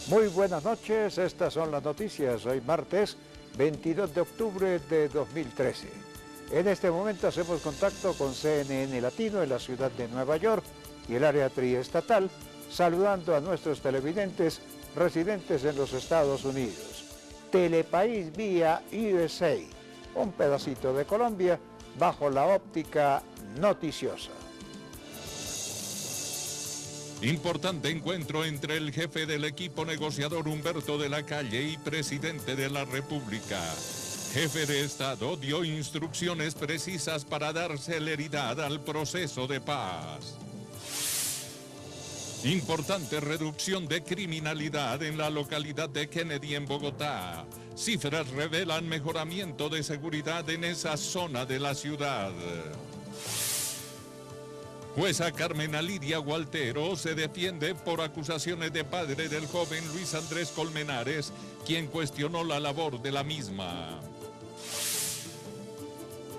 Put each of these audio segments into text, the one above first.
Muy buenas noches, estas son las noticias. Hoy martes 22 de octubre de 2013. En este momento hacemos contacto con CNN Latino en la ciudad de Nueva York y el área triestatal, saludando a nuestros televidentes residentes en los Estados Unidos. Telepaís vía USA, un pedacito de Colombia bajo la óptica noticiosa. Importante encuentro entre el jefe del equipo negociador Humberto de la Calle y presidente de la República. Jefe de Estado dio instrucciones precisas para dar celeridad al proceso de paz. Importante reducción de criminalidad en la localidad de Kennedy en Bogotá. Cifras revelan mejoramiento de seguridad en esa zona de la ciudad. Jueza Carmen Lidia Gualtero se defiende por acusaciones de padre del joven Luis Andrés Colmenares, quien cuestionó la labor de la misma.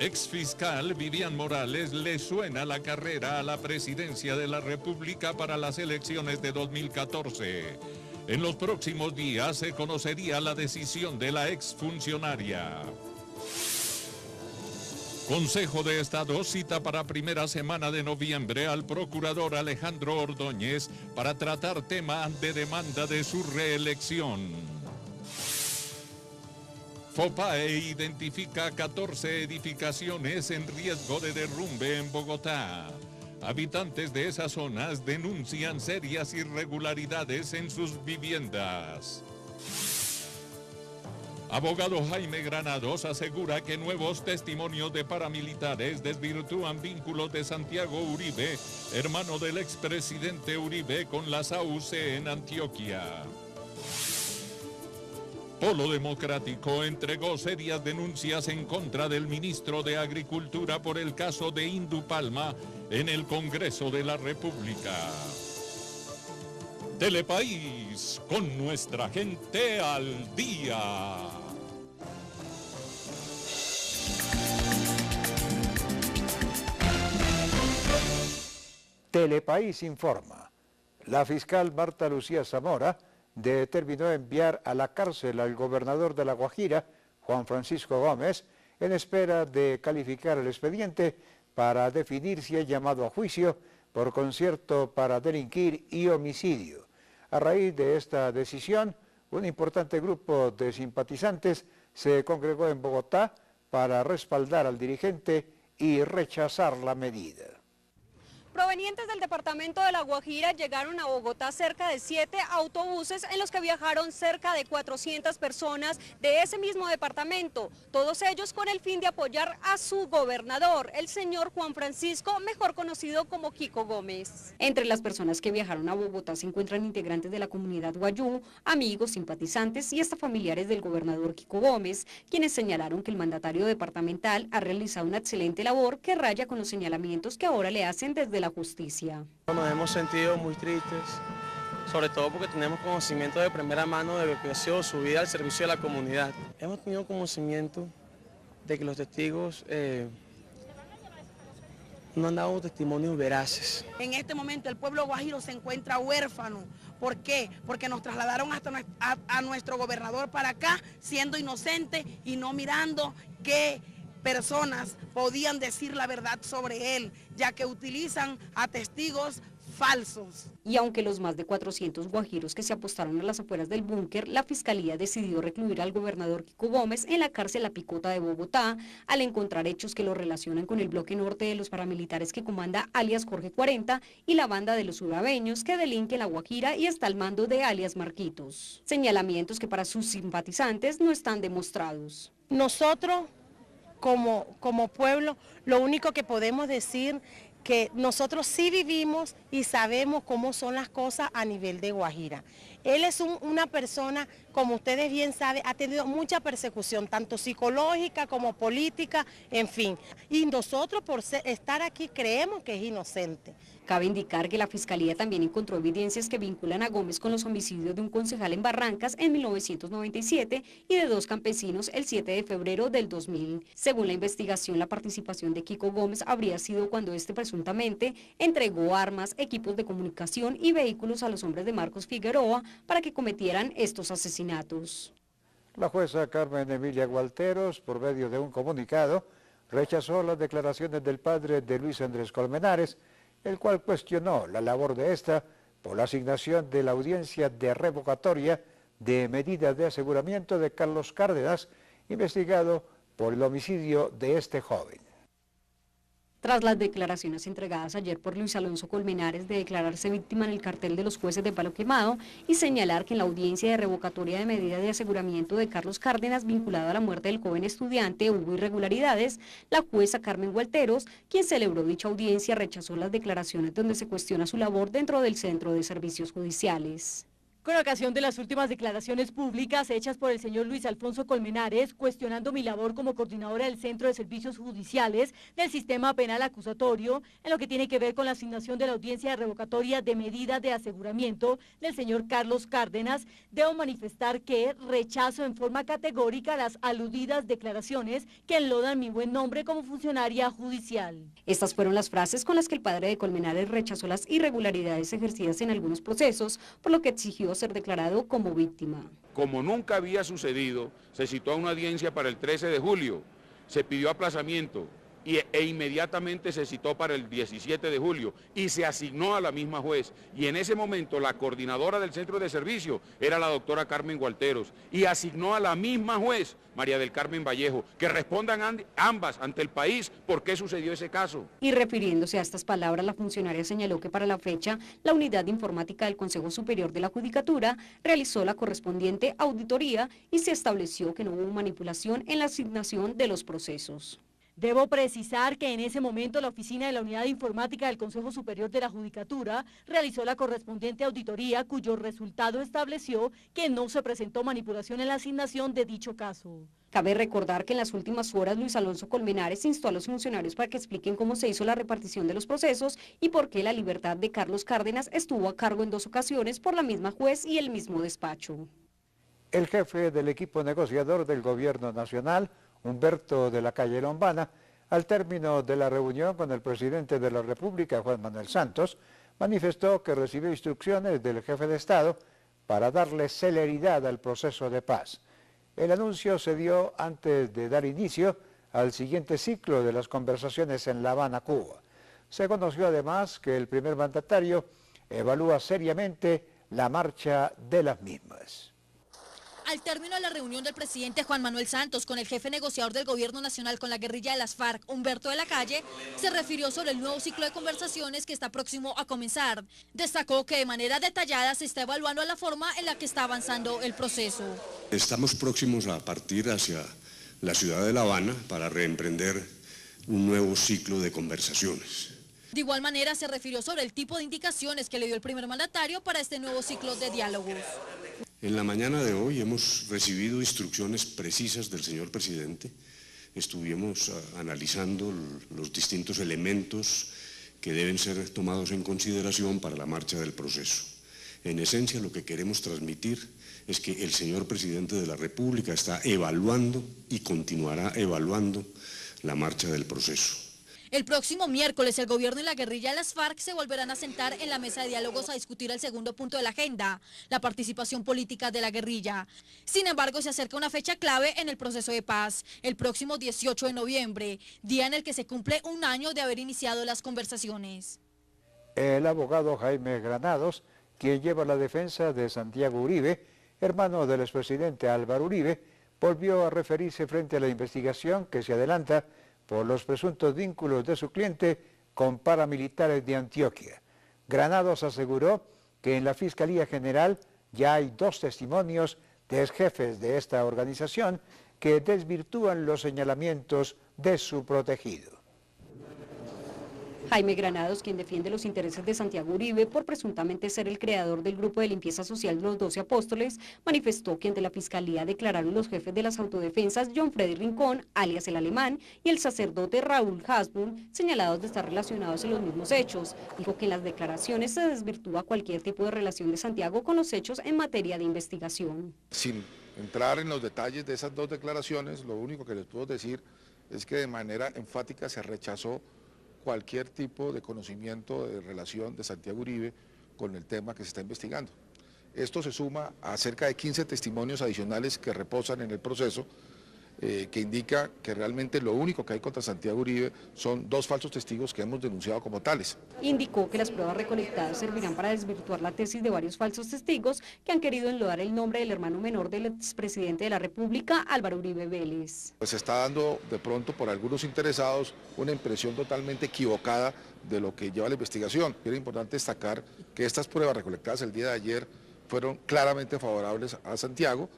Exfiscal Vivian Morales le suena la carrera a la presidencia de la República para las elecciones de 2014. En los próximos días se conocería la decisión de la exfuncionaria. Consejo de Estado cita para primera semana de noviembre al procurador Alejandro Ordóñez para tratar tema de demanda de su reelección. FOPAE identifica 14 edificaciones en riesgo de derrumbe en Bogotá. Habitantes de esas zonas denuncian serias irregularidades en sus viviendas. Abogado Jaime Granados asegura que nuevos testimonios de paramilitares desvirtúan vínculos de Santiago Uribe, hermano del expresidente Uribe, con las AUC en Antioquia. Polo Democrático entregó serias denuncias en contra del ministro de Agricultura por el caso de Indupalma en el Congreso de la República. Telepaís, con nuestra gente al día. Telepaís informa. La fiscal Marta Lucía Zamora determinó enviar a la cárcel al gobernador de La Guajira, Juan Francisco Gómez, en espera de calificar el expediente para definir si es llamado a juicio por concierto para delinquir y homicidio. A raíz de esta decisión, un importante grupo de simpatizantes se congregó en Bogotá para respaldar al dirigente y rechazar la medida. Provenientes del departamento de La Guajira llegaron a Bogotá cerca de 7 autobuses en los que viajaron cerca de 400 personas de ese mismo departamento, todos ellos con el fin de apoyar a su gobernador, el señor Juan Francisco, mejor conocido como Kiko Gómez. Entre las personas que viajaron a Bogotá se encuentran integrantes de la comunidad guayú, amigos, simpatizantes y hasta familiares del gobernador Kiko Gómez, quienes señalaron que el mandatario departamental ha realizado una excelente labor que raya con los señalamientos que ahora le hacen desde la justicia. Nos hemos sentido muy tristes, sobre todo porque tenemos conocimiento de primera mano de lo que ha sido su vida al servicio de la comunidad. Hemos tenido conocimiento de que los testigos no han dado testimonios veraces. En este momento el pueblo guajiro se encuentra huérfano. ¿Por qué? Porque nos trasladaron hasta a nuestro gobernador para acá, siendo inocente y no mirando que personas podían decir la verdad sobre él, ya que utilizan a testigos falsos. Y aunque los más de 400 guajiros que se apostaron a las afueras del búnker, la Fiscalía decidió recluir al gobernador Kiko Gómez en la cárcel La Picota de Bogotá, al encontrar hechos que lo relacionan con el bloque norte de los paramilitares que comanda alias Jorge 40 y la banda de los urabeños que delinque en La Guajira y está al mando de alias Marquitos. Señalamientos que para sus simpatizantes no están demostrados. Nosotros, como pueblo, lo único que podemos decir que nosotros sí vivimos y sabemos cómo son las cosas a nivel de Guajira. Él es una persona, como ustedes bien saben, ha tenido mucha persecución, tanto psicológica como política, en fin. Y nosotros por estar aquí creemos que es inocente. Cabe indicar que la Fiscalía también encontró evidencias que vinculan a Gómez con los homicidios de un concejal en Barrancas en 1997 y de 2 campesinos el 7 de febrero del 2000. Según la investigación, la participación de Kiko Gómez habría sido cuando este presuntamente entregó armas, equipos de comunicación y vehículos a los hombres de Marcos Figueroa para que cometieran estos asesinatos. La jueza Carmen Emilia Gualteros, por medio de un comunicado, rechazó las declaraciones del padre de Luis Andrés Colmenares, el cual cuestionó la labor de esta por la asignación de la audiencia de revocatoria de medidas de aseguramiento de Carlos Cárdenas, investigado por el homicidio de este joven. Tras las declaraciones entregadas ayer por Luis Alonso Colmenares de declararse víctima en el cartel de los jueces de Palo Quemado y señalar que en la audiencia de revocatoria de medida de aseguramiento de Carlos Cárdenas vinculado a la muerte del joven estudiante hubo irregularidades, la jueza Carmen Gualteros, quien celebró dicha audiencia, rechazó las declaraciones donde se cuestiona su labor dentro del Centro de Servicios Judiciales. Con ocasión de las últimas declaraciones públicas hechas por el señor Luis Alfonso Colmenares, cuestionando mi labor como coordinadora del Centro de Servicios Judiciales del Sistema Penal Acusatorio, en lo que tiene que ver con la asignación de la audiencia de revocatoria de medida de aseguramiento del señor Carlos Cárdenas, debo manifestar que rechazo en forma categórica las aludidas declaraciones que enlodan mi buen nombre como funcionaria judicial. Estas fueron las frases con las que el padre de Colmenares rechazó las irregularidades ejercidas en algunos procesos, por lo que exigió ser declarado como víctima. Como nunca había sucedido, se citó a una audiencia para el 13 de julio, se pidió aplazamiento e inmediatamente se citó para el 17 de julio y se asignó a la misma juez. Y en ese momento la coordinadora del centro de servicio era la doctora Carmen Gualteros y asignó a la misma juez, María del Carmen Vallejo, que respondan ambas ante el país por qué sucedió ese caso. Y refiriéndose a estas palabras, la funcionaria señaló que para la fecha, la Unidad de Informática del Consejo Superior de la Judicatura realizó la correspondiente auditoría y se estableció que no hubo manipulación en la asignación de los procesos. Debo precisar que en ese momento la oficina de la Unidad de Informática del Consejo Superior de la Judicatura realizó la correspondiente auditoría cuyo resultado estableció que no se presentó manipulación en la asignación de dicho caso. Cabe recordar que en las últimas horas Luis Alonso Colmenares instó a los funcionarios para que expliquen cómo se hizo la repartición de los procesos y por qué la libertad de Carlos Cárdenas estuvo a cargo en 2 ocasiones por la misma juez y el mismo despacho. El jefe del equipo negociador del Gobierno Nacional, Humberto de la Calle Lombana, al término de la reunión con el presidente de la República, Juan Manuel Santos, manifestó que recibió instrucciones del jefe de Estado para darle celeridad al proceso de paz. El anuncio se dio antes de dar inicio al siguiente ciclo de las conversaciones en La Habana, Cuba. Se conoció además que el primer mandatario evalúa seriamente la marcha de las mismas. Al término de la reunión del presidente Juan Manuel Santos con el jefe negociador del Gobierno Nacional con la guerrilla de las FARC, Humberto de la Calle, se refirió sobre el nuevo ciclo de conversaciones que está próximo a comenzar. Destacó que de manera detallada se está evaluando la forma en la que está avanzando el proceso. Estamos próximos a partir hacia la ciudad de La Habana para reemprender un nuevo ciclo de conversaciones. De igual manera se refirió sobre el tipo de indicaciones que le dio el primer mandatario para este nuevo ciclo de diálogos. En la mañana de hoy hemos recibido instrucciones precisas del señor presidente. Estuvimos analizando los distintos elementos que deben ser tomados en consideración para la marcha del proceso. En esencia, lo que queremos transmitir es que el señor presidente de la República está evaluando y continuará evaluando la marcha del proceso. El próximo miércoles el gobierno y la guerrilla de las FARC se volverán a sentar en la mesa de diálogos a discutir el segundo punto de la agenda, la participación política de la guerrilla. Sin embargo, se acerca una fecha clave en el proceso de paz, el próximo 18 de noviembre, día en el que se cumple 1 año de haber iniciado las conversaciones. El abogado Jaime Granados, quien lleva la defensa de Santiago Uribe, hermano del expresidente Álvaro Uribe, volvió a referirse frente a la investigación que se adelanta por los presuntos vínculos de su cliente con paramilitares de Antioquia. Granados aseguró que en la Fiscalía General ya hay 2 testimonios de exjefes de esta organización que desvirtúan los señalamientos de su protegido. Jaime Granados, quien defiende los intereses de Santiago Uribe por presuntamente ser el creador del grupo de limpieza social de los 12 Apóstoles, manifestó que ante la Fiscalía declararon los jefes de las autodefensas John Freddy Rincón, alias el Alemán, y el sacerdote Raúl Hasbun, señalados de estar relacionados en los mismos hechos. Dijo que en las declaraciones se desvirtúa cualquier tipo de relación de Santiago con los hechos en materia de investigación. Sin entrar en los detalles de esas dos declaraciones, lo único que les puedo decir es que de manera enfática se rechazó cualquier tipo de conocimiento de relación de Santiago Uribe con el tema que se está investigando. Esto se suma a cerca de 15 testimonios adicionales que reposan en el proceso, que indica que realmente lo único que hay contra Santiago Uribe son 2 falsos testigos que hemos denunciado como tales. Indicó que las pruebas recolectadas servirán para desvirtuar la tesis de varios falsos testigos que han querido enlodar el nombre del hermano menor del expresidente de la República, Álvaro Uribe Vélez. Pues se está dando de pronto por algunos interesados una impresión totalmente equivocada de lo que lleva la investigación. Era importante destacar que estas pruebas recolectadas el día de ayer fueron claramente favorables a Santiago,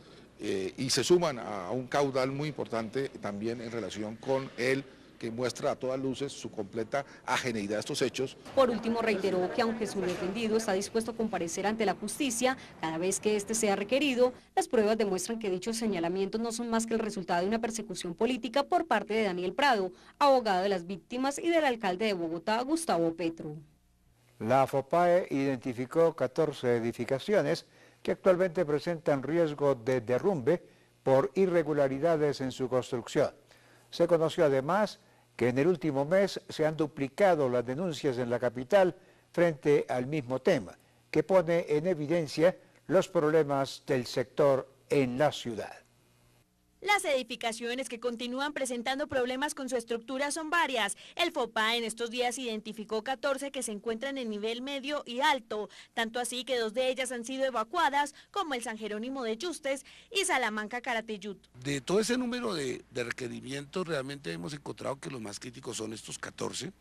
y se suman a un caudal muy importante también en relación con él, que muestra a todas luces su completa ajeneidad a estos hechos. Por último, reiteró que aunque su defendido está dispuesto a comparecer ante la justicia cada vez que éste sea requerido, las pruebas demuestran que dichos señalamientos no son más que el resultado de una persecución política por parte de Daniel Prado, abogado de las víctimas, y del alcalde de Bogotá, Gustavo Petro. La FOPAE identificó 14 edificaciones que actualmente presentan riesgo de derrumbe por irregularidades en su construcción. Se conoció además que en el último mes se han duplicado las denuncias en la capital frente al mismo tema, que pone en evidencia los problemas del sector en la ciudad. Las edificaciones que continúan presentando problemas con su estructura son varias. El FOPAE en estos días identificó 14 que se encuentran en nivel medio y alto, tanto así que 2 de ellas han sido evacuadas, como el San Jerónimo de Yustes y Salamanca Caratayud. De todo ese número de requerimientos, realmente hemos encontrado que los más críticos son estos 14.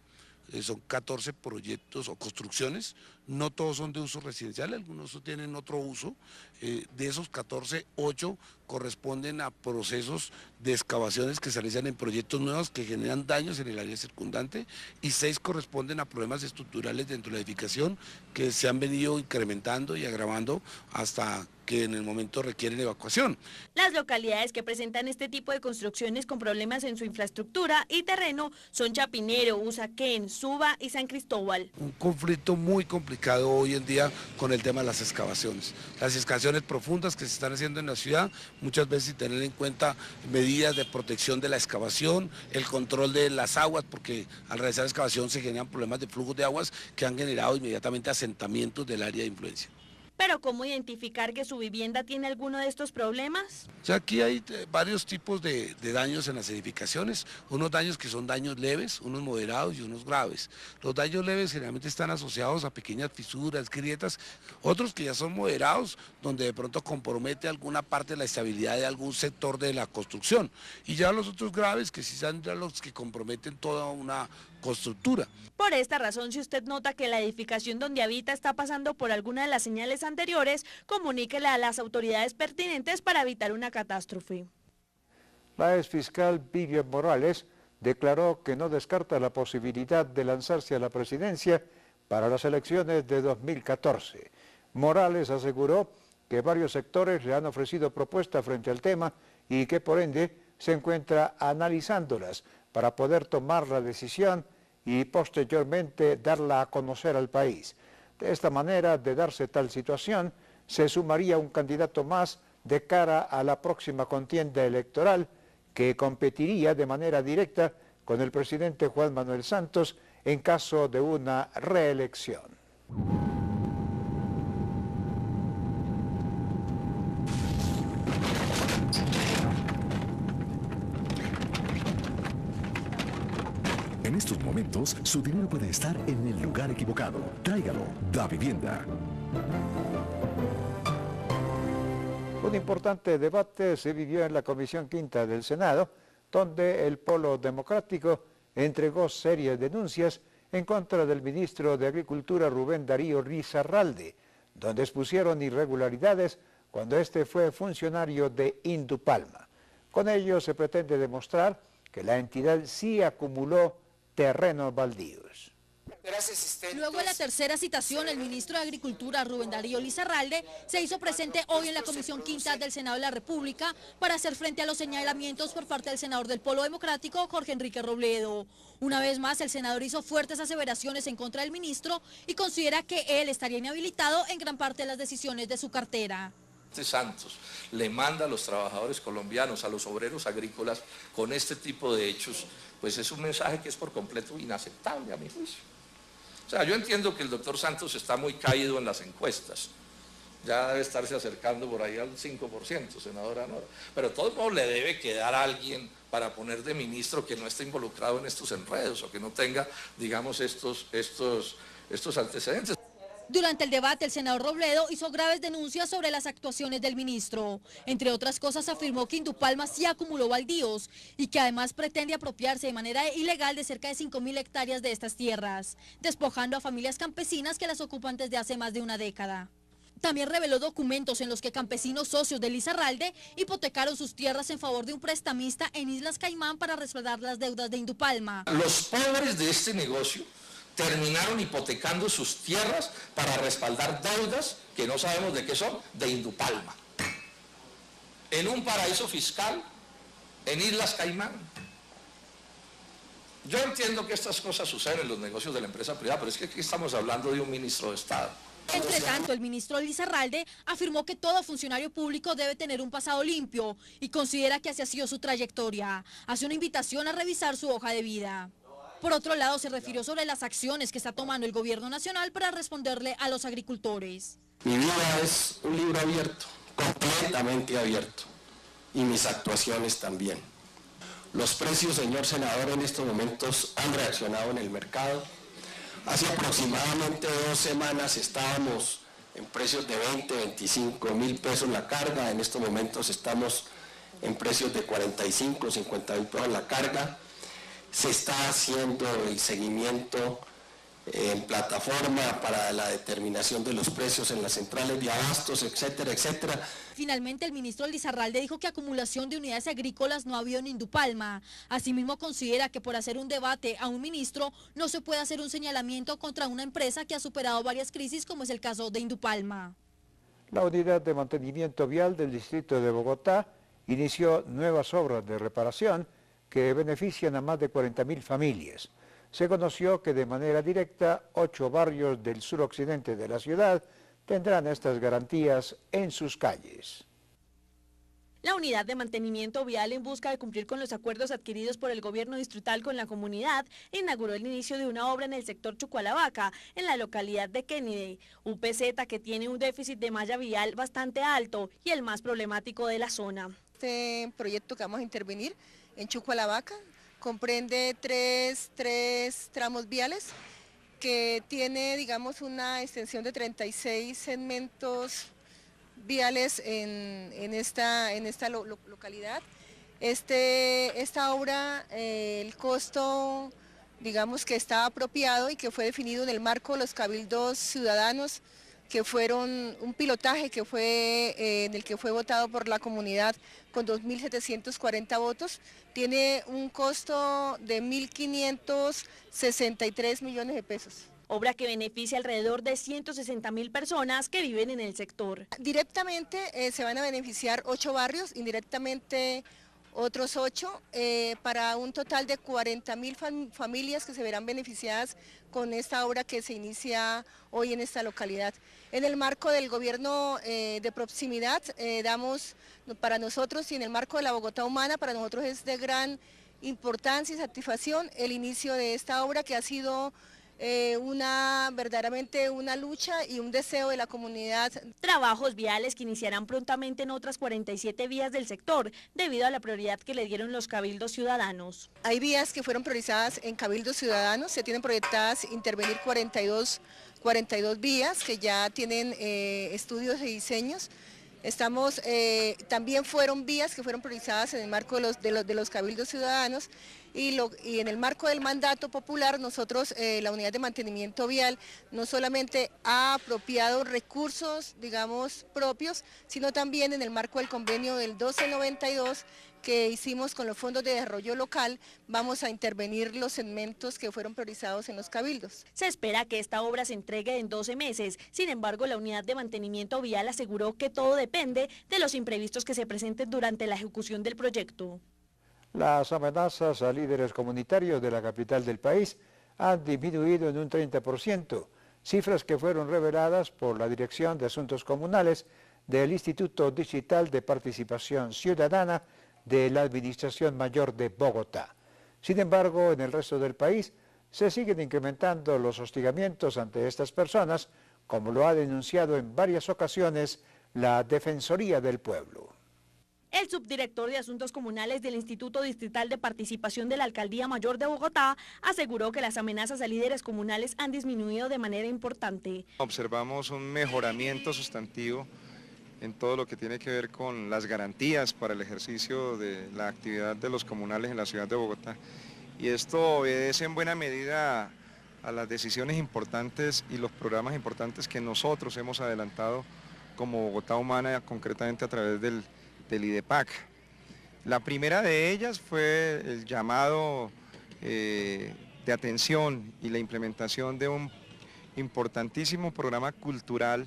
Son 14 proyectos o construcciones, no todos son de uso residencial, algunos tienen otro uso. De esos 14, 8 corresponden a procesos de excavaciones que se realizan en proyectos nuevos que generan daños en el área circundante, y 6 corresponden a problemas estructurales dentro de la edificación que se han venido incrementando y agravando hasta que en el momento requieren evacuación. Las localidades que presentan este tipo de construcciones con problemas en su infraestructura y terreno son Chapinero, Usaquén, Suba y San Cristóbal. Un conflicto muy complicado hoy en día con el tema de las excavaciones. Las excavaciones profundas que se están haciendo en la ciudad, muchas veces sin tener en cuenta medidas de protección de la excavación, el control de las aguas, porque al realizar excavación se generan problemas de flujos de aguas que han generado inmediatamente asentamientos del área de influencia. ¿Pero cómo identificar que su vivienda tiene alguno de estos problemas? Ya aquí hay varios tipos de daños en las edificaciones, unos daños que son daños leves, unos moderados y unos graves. Los daños leves generalmente están asociados a pequeñas fisuras, grietas, otros que ya son moderados, donde de pronto compromete alguna parte de la estabilidad de algún sector de la construcción. Y ya los otros graves, que sí son los que comprometen toda una constructura. Por esta razón, si usted nota que la edificación donde habita está pasando por alguna de las señales anteriores, comuníquela a las autoridades pertinentes para evitar una catástrofe. La exfiscal Vivian Morales declaró que no descarta la posibilidad de lanzarse a la presidencia para las elecciones de 2014. Morales aseguró que varios sectores le han ofrecido propuestas frente al tema y que por ende se encuentra analizándolas para poder tomar la decisión y posteriormente darla a conocer al país. De esta manera, de darse tal situación, se sumaría un candidato más de cara a la próxima contienda electoral que competiría de manera directa con el presidente Juan Manuel Santos en caso de una reelección. En estos momentos, su dinero puede estar en el lugar equivocado. Tráigalo, Da Vivienda. Un importante debate se vivió en la Comisión Quinta del Senado, donde el Polo Democrático entregó serias denuncias en contra del ministro de Agricultura Rubén Darío Risarralde, donde expusieron irregularidades cuando este fue funcionario de Indupalma. Con ello se pretende demostrar que la entidad sí acumuló terrenos baldíos. Luego de la tercera citación, el ministro de Agricultura, Rubén Darío Lizarralde, se hizo presente hoy en la Comisión Quinta del Senado de la República para hacer frente a los señalamientos por parte del senador del Polo Democrático, Jorge Enrique Robledo. Una vez más, el senador hizo fuertes aseveraciones en contra del ministro y considera que él estaría inhabilitado en gran parte de las decisiones de su cartera. Santos le manda a los trabajadores colombianos, a los obreros agrícolas, con este tipo de hechos, pues es un mensaje que es por completo inaceptable a mi juicio. O sea, yo entiendo que el doctor Santos está muy caído en las encuestas, ya debe estarse acercando por ahí al 5%, senadora Nora, pero de todos modos le debe quedar a alguien para poner de ministro que no esté involucrado en estos enredos o que no tenga, digamos, estos antecedentes. Durante el debate, el senador Robledo hizo graves denuncias sobre las actuaciones del ministro. Entre otras cosas, afirmó que Indupalma sí acumuló baldíos y que además pretende apropiarse de manera ilegal de cerca de 5.000 hectáreas de estas tierras, despojando a familias campesinas que las ocupan desde hace más de una década. También reveló documentos en los que campesinos socios de Lizarralde hipotecaron sus tierras en favor de un prestamista en Islas Caimán para respaldar las deudas de Indupalma. Los pobres de este negocio terminaron hipotecando sus tierras para respaldar deudas que no sabemos de qué son, de Indupalma, en un paraíso fiscal en Islas Caimán. Yo entiendo que estas cosas suceden en los negocios de la empresa privada, pero es que aquí estamos hablando de un ministro de Estado. Entre tanto, el ministro Lizarralde afirmó que todo funcionario público debe tener un pasado limpio y considera que así ha sido su trayectoria. Hace una invitación a revisar su hoja de vida. Por otro lado, se refirió sobre las acciones que está tomando el gobierno nacional para responderle a los agricultores. Mi vida es un libro abierto, completamente abierto, y mis actuaciones también. Los precios, señor senador, en estos momentos han reaccionado en el mercado. Hace aproximadamente 2 semanas estábamos en precios de 20, 25 mil pesos la carga. En estos momentos estamos en precios de 45, 50 mil pesos la carga. Se está haciendo el seguimiento en plataforma para la determinación de los precios en las centrales de abastos, etcétera, etcétera. Finalmente, el ministro Lizarralde dijo que acumulación de unidades agrícolas no ha habido en Indupalma. Asimismo, considera que por hacer un debate a un ministro no se puede hacer un señalamiento contra una empresa que ha superado varias crisis, como es el caso de Indupalma. La Unidad de Mantenimiento Vial del Distrito de Bogotá inició nuevas obras de reparación que benefician a más de 40.000 familias. Se conoció que de manera directa 8 barrios del suroccidente de la ciudad tendrán estas garantías en sus calles. La Unidad de Mantenimiento Vial, en busca de cumplir con los acuerdos adquiridos por el gobierno distrital con la comunidad, inauguró el inicio de una obra en el sector Chucualavaca, en la localidad de Kennedy, UPZ, que tiene un déficit de malla vial bastante alto y el más problemático de la zona. Este proyecto que vamos a intervenir en Chucualavaca comprende tres tramos viales que tiene, digamos, una extensión de 36 segmentos viales en esta localidad. Esta obra, el costo, digamos, que está apropiado y que fue definido en el marco de los cabildos ciudadanos, que fueron un pilotaje que fue en el que fue votado por la comunidad con 2.740 votos, tiene un costo de 1.563 millones de pesos. Obra que beneficia alrededor de 160.000 personas que viven en el sector. Directamente se van a beneficiar 8 barrios, indirectamente otros 8, para un total de 40.000 familias que se verán beneficiadas con esta obra que se inicia hoy en esta localidad. En el marco del gobierno de proximidad, damos para nosotros, y en el marco de la Bogotá Humana, para nosotros es de gran importancia y satisfacción el inicio de esta obra, que ha sido verdaderamente una lucha y un deseo de la comunidad. Trabajos viales que iniciarán prontamente en otras 47 vías del sector, debido a la prioridad que le dieron los cabildos ciudadanos. Hay vías que fueron priorizadas en cabildos ciudadanos, se tienen proyectadas intervenir 42 vías que ya tienen estudios y diseños. También fueron vías que fueron priorizadas en el marco de los cabildos ciudadanos, y en el marco del mandato popular nosotros, la unidad de mantenimiento vial, no solamente ha apropiado recursos, digamos, propios, sino también en el marco del convenio del 1292 que hicimos con los fondos de desarrollo local, vamos a intervenir los segmentos que fueron priorizados en los cabildos. Se espera que esta obra se entregue en 12 meses, sin embargo la unidad de mantenimiento vial aseguró que todo depende de los imprevistos que se presenten durante la ejecución del proyecto. Las amenazas a líderes comunitarios de la capital del país han disminuido en un 30%, cifras que fueron reveladas por la Dirección de Asuntos Comunales del Instituto Digital de Participación Ciudadana de la Administración Mayor de Bogotá. Sin embargo, en el resto del país se siguen incrementando los hostigamientos ante estas personas, como lo ha denunciado en varias ocasiones la Defensoría del Pueblo. El subdirector de Asuntos Comunales del Instituto Distrital de Participación de la Alcaldía Mayor de Bogotá aseguró que las amenazas a líderes comunales han disminuido de manera importante. Observamos un mejoramiento sustantivo en todo lo que tiene que ver con las garantías para el ejercicio de la actividad de los comunales en la ciudad de Bogotá. Y esto obedece en buena medida a las decisiones importantes y los programas importantes que nosotros hemos adelantado como Bogotá Humana, concretamente a través del IDEPAC. La primera de ellas fue el llamado de atención y la implementación de un importantísimo programa cultural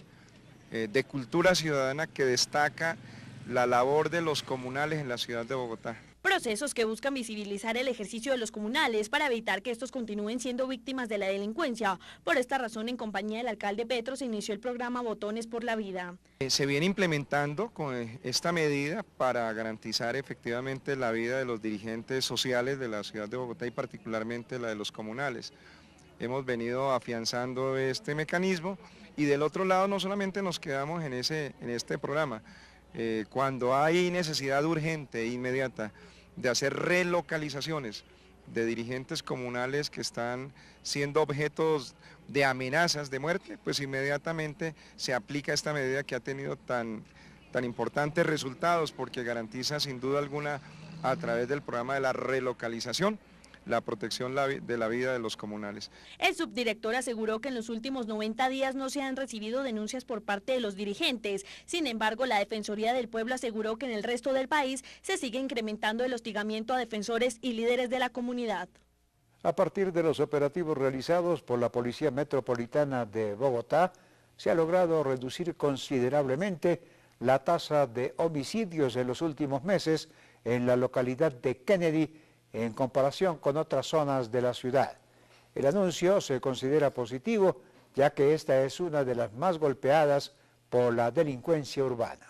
de cultura ciudadana que destaca la labor de los comunales en la ciudad de Bogotá. Procesos que buscan visibilizar el ejercicio de los comunales para evitar que estos continúen siendo víctimas de la delincuencia. Por esta razón, en compañía del alcalde Petro, se inició el programa Botones por la Vida. Se viene implementando con esta medida para garantizar efectivamente la vida de los dirigentes sociales de la ciudad de Bogotá y particularmente la de los comunales. Hemos venido afianzando este mecanismo y del otro lado no solamente nos quedamos en este programa. Cuando hay necesidad urgente e inmediata de hacer relocalizaciones de dirigentes comunales que están siendo objetos de amenazas de muerte, pues inmediatamente se aplica esta medida que ha tenido tan importantes resultados porque garantiza sin duda alguna a través del programa de la relocalización la protección de la vida de los comunales. El subdirector aseguró que en los últimos 90 días no se han recibido denuncias por parte de los dirigentes. Sin embargo, la Defensoría del Pueblo aseguró que en el resto del país se sigue incrementando el hostigamiento a defensores y líderes de la comunidad. A partir de los operativos realizados por la Policía Metropolitana de Bogotá, se ha logrado reducir considerablemente la tasa de homicidios en los últimos meses en la localidad de Kennedy, en comparación con otras zonas de la ciudad. El anuncio se considera positivo, ya que esta es una de las más golpeadas por la delincuencia urbana.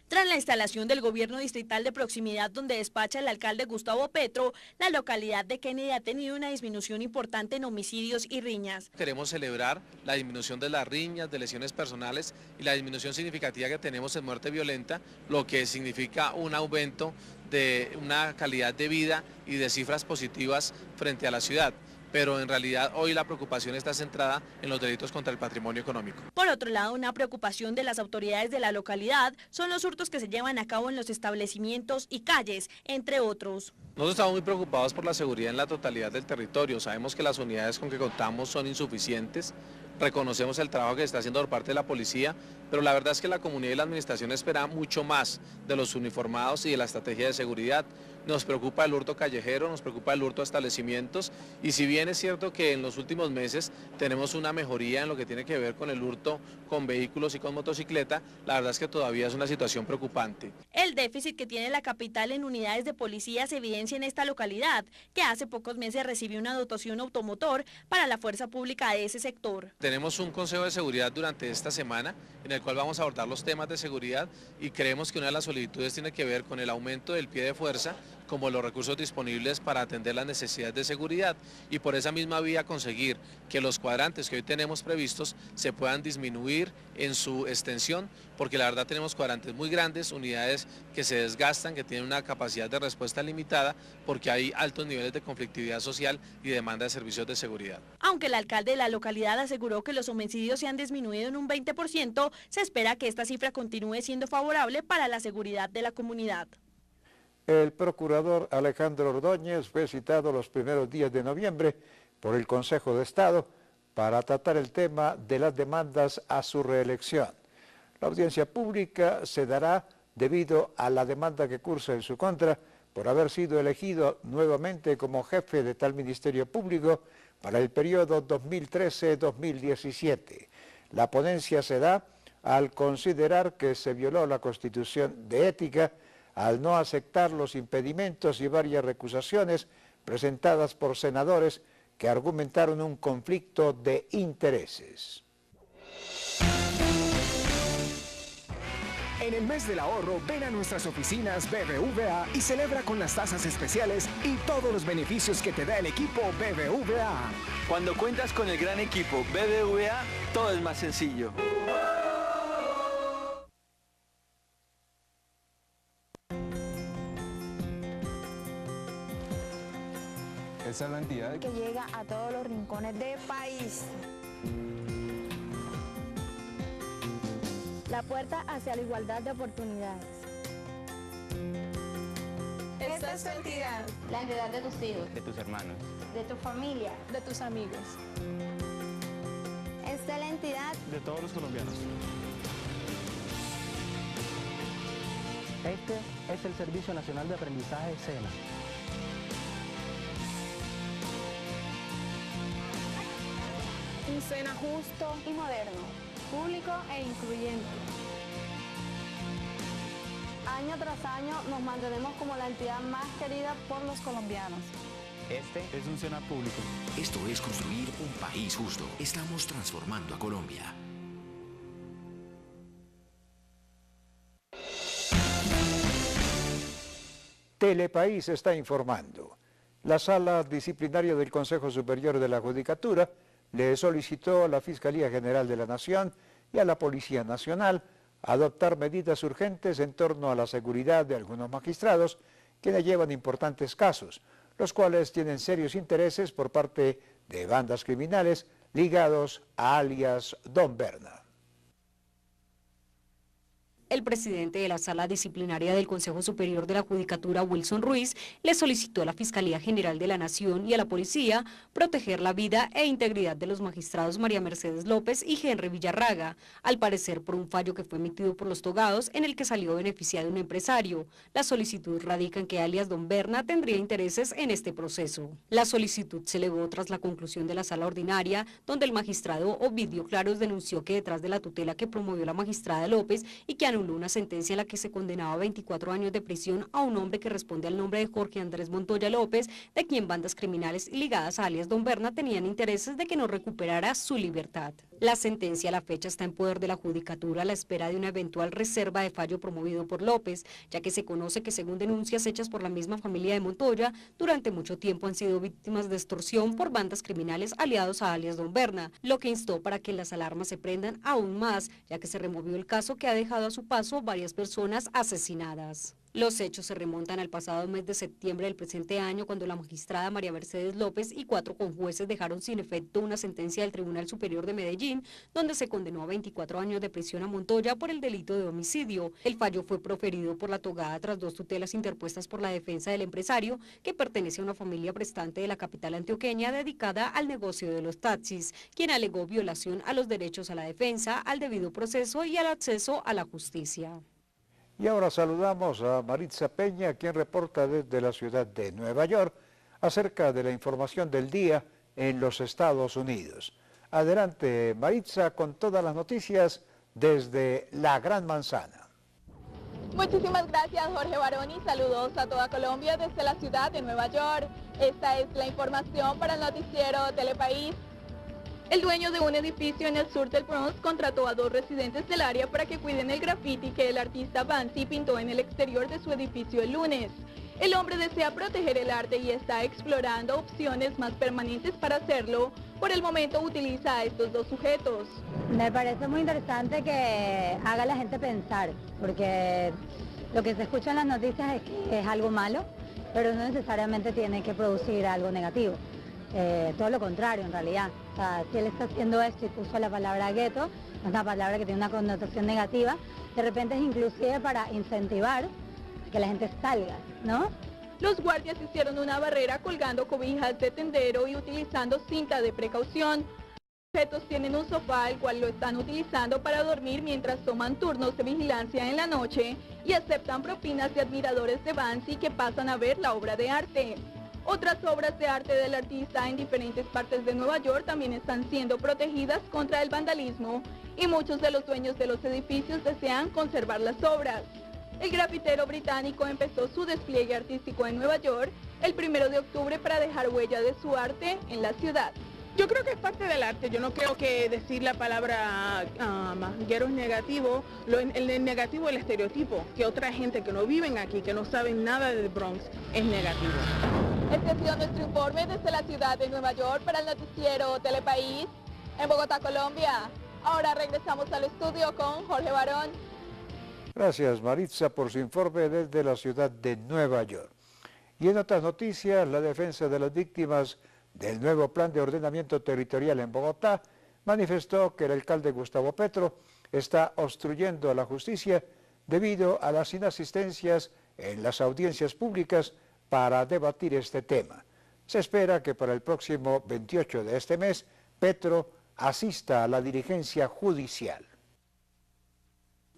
Tras la instalación del gobierno distrital de proximidad donde despacha el alcalde Gustavo Petro, la localidad de Kennedy ha tenido una disminución importante en homicidios y riñas. Queremos celebrar la disminución de las riñas, de lesiones personales y la disminución significativa que tenemos en muerte violenta, lo que significa un aumento de una calidad de vida y de cifras positivas frente a la ciudad. Pero en realidad hoy la preocupación está centrada en los delitos contra el patrimonio económico. Por otro lado, una preocupación de las autoridades de la localidad son los hurtos que se llevan a cabo en los establecimientos y calles, entre otros. Nosotros estamos muy preocupados por la seguridad en la totalidad del territorio. Sabemos que las unidades con que contamos son insuficientes. Reconocemos el trabajo que se está haciendo por parte de la policía, pero la verdad es que la comunidad y la administración espera mucho más de los uniformados y de la estrategia de seguridad. Nos preocupa el hurto callejero, nos preocupa el hurto a establecimientos y si bien es cierto que en los últimos meses tenemos una mejoría en lo que tiene que ver con el hurto con vehículos y con motocicleta, la verdad es que todavía es una situación preocupante. El déficit que tiene la capital en unidades de policía se evidencia en esta localidad, que hace pocos meses recibió una dotación automotor para la fuerza pública de ese sector. Tenemos un consejo de seguridad durante esta semana en el cual vamos a abordar los temas de seguridad y creemos que una de las solicitudes tiene que ver con el aumento del pie de fuerza como los recursos disponibles para atender las necesidades de seguridad y por esa misma vía conseguir que los cuadrantes que hoy tenemos previstos se puedan disminuir en su extensión, porque la verdad tenemos cuadrantes muy grandes, unidades que se desgastan, que tienen una capacidad de respuesta limitada, porque hay altos niveles de conflictividad social y demanda de servicios de seguridad. Aunque el alcalde de la localidad aseguró que los homicidios se han disminuido en un 20%, se espera que esta cifra continúe siendo favorable para la seguridad de la comunidad. El procurador Alejandro Ordóñez fue citado los primeros días de noviembre por el Consejo de Estado para tratar el tema de las demandas a su reelección. La audiencia pública se dará debido a la demanda que cursa en su contra por haber sido elegido nuevamente como jefe de tal Ministerio Público para el periodo 2013-2017. La ponencia se da al considerar que se violó la Constitución de Ética al no aceptar los impedimentos y varias recusaciones presentadas por senadores que argumentaron un conflicto de intereses. En el mes del ahorro, ven a nuestras oficinas BBVA y celebra con las tasas especiales y todos los beneficios que te da el equipo BBVA. Cuando cuentas con el gran equipo BBVA, todo es más sencillo. Esa es la entidad que llega a todos los rincones del país. La puerta hacia la igualdad de oportunidades. Esta es tu entidad. La entidad de tus hijos. de tus hermanos. De tu familia. De tus amigos. Esta es la entidad de todos los colombianos. Este es el Servicio Nacional de Aprendizaje SENA. un SENA justo y moderno, público e incluyente. Año tras año nos mantenemos como la entidad más querida por los colombianos. Este es un SENA público. Esto es construir un país justo. Estamos transformando a Colombia. Telepaís está informando. La Sala Disciplinaria del Consejo Superior de la Judicatura le solicitó a la Fiscalía General de la Nación y a la Policía Nacional adoptar medidas urgentes en torno a la seguridad de algunos magistrados quienes llevan importantes casos, los cuales tienen serios intereses por parte de bandas criminales ligados a alias Don Berna. El presidente de la Sala Disciplinaria del Consejo Superior de la Judicatura, Wilson Ruiz, le solicitó a la Fiscalía General de la Nación y a la Policía proteger la vida e integridad de los magistrados María Mercedes López y Henry Villarraga, al parecer por un fallo que fue emitido por los togados en el que salió beneficiado un empresario. La solicitud radica en que alias Don Berna tendría intereses en este proceso. La solicitud se elevó tras la conclusión de la Sala Ordinaria, donde el magistrado Ovidio Claros denunció que detrás de la tutela que promovió la magistrada López y que anuló una sentencia en la que se condenaba a 24 años de prisión a un hombre que responde al nombre de Jorge Andrés Montoya López, de quien bandas criminales ligadas a alias Don Berna tenían intereses de que no recuperara su libertad. La sentencia a la fecha está en poder de la Judicatura a la espera de una eventual reserva de fallo promovido por López, ya que se conoce que según denuncias hechas por la misma familia de Montoya, durante mucho tiempo han sido víctimas de extorsión por bandas criminales aliados a alias Don Berna, lo que instó para que las alarmas se prendan aún más, ya que se removió el caso que ha dejado a su paso varias personas asesinadas. Los hechos se remontan al pasado mes de septiembre del presente año, cuando la magistrada María Mercedes López y 4 conjueces dejaron sin efecto una sentencia del Tribunal Superior de Medellín, donde se condenó a 24 años de prisión a Montoya por el delito de homicidio. El fallo fue proferido por la togada tras 2 tutelas interpuestas por la defensa del empresario, que pertenece a una familia prestante de la capital antioqueña dedicada al negocio de los taxis, quien alegó violación a los derechos a la defensa, al debido proceso y al acceso a la justicia. Y ahora saludamos a Maritza Peña, quien reporta desde la ciudad de Nueva York acerca de la información del día en los Estados Unidos. Adelante, Maritza, con todas las noticias desde la Gran Manzana. Muchísimas gracias, Jorge Barón, y saludos a toda Colombia desde la ciudad de Nueva York. Esta es la información para el noticiero Telepaís. El dueño de un edificio en el sur del Bronx contrató a 2 residentes del área para que cuiden el graffiti que el artista Banksy pintó en el exterior de su edificio el lunes. El hombre desea proteger el arte y está explorando opciones más permanentes para hacerlo. Por el momento utiliza a estos 2 sujetos. Me parece muy interesante que haga a la gente pensar, porque lo que se escucha en las noticias es que es algo malo, pero no necesariamente tiene que producir algo negativo. Todo lo contrario en realidad. O sea, si él está haciendo esto y puso la palabra gueto, es una palabra que tiene una connotación negativa, de repente es inclusive para incentivar que la gente salga, ¿no? Los guardias hicieron una barrera colgando cobijas de tendero y utilizando cinta de precaución. Los sujetos tienen un sofá el cual lo están utilizando para dormir mientras toman turnos de vigilancia en la noche y aceptan propinas de admiradores de Banksy que pasan a ver la obra de arte. Otras obras de arte del artista en diferentes partes de Nueva York también están siendo protegidas contra el vandalismo y muchos de los dueños de los edificios desean conservar las obras. El grafitero británico empezó su despliegue artístico en Nueva York el 1 de octubre para dejar huella de su arte en la ciudad. Yo creo que es parte del arte, yo no creo que decir la palabra ghetto es negativo, el negativo es el estereotipo, que otra gente que no viven aquí, que no saben nada del Bronx, es negativo. Este ha sido nuestro informe desde la ciudad de Nueva York para el noticiero Telepaís en Bogotá, Colombia. Ahora regresamos al estudio con Jorge Barón. Gracias, Maritza, por su informe desde la ciudad de Nueva York. Y en otras noticias, la defensa de las víctimas del nuevo plan de ordenamiento territorial en Bogotá manifestó que el alcalde Gustavo Petro está obstruyendo a la justicia debido a las inasistencias en las audiencias públicas para debatir este tema. Se espera que para el próximo 28 de este mes, Petro asista a la diligencia judicial.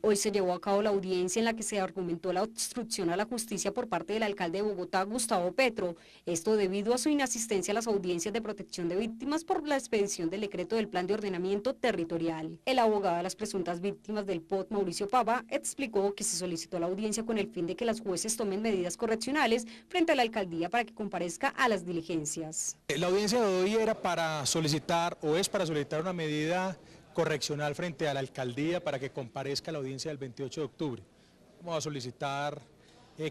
Hoy se llevó a cabo la audiencia en la que se argumentó la obstrucción a la justicia por parte del alcalde de Bogotá, Gustavo Petro. Esto debido a su inasistencia a las audiencias de protección de víctimas por la expedición del decreto del Plan de Ordenamiento Territorial. El abogado de las presuntas víctimas del POT, Mauricio Pava, explicó que se solicitó la audiencia con el fin de que las jueces tomen medidas correccionales frente a la alcaldía para que comparezca a las diligencias. La audiencia de hoy era para solicitar, o es para solicitar una medida correccional frente a la alcaldía para que comparezca a la audiencia del 28 de octubre. Vamos a solicitar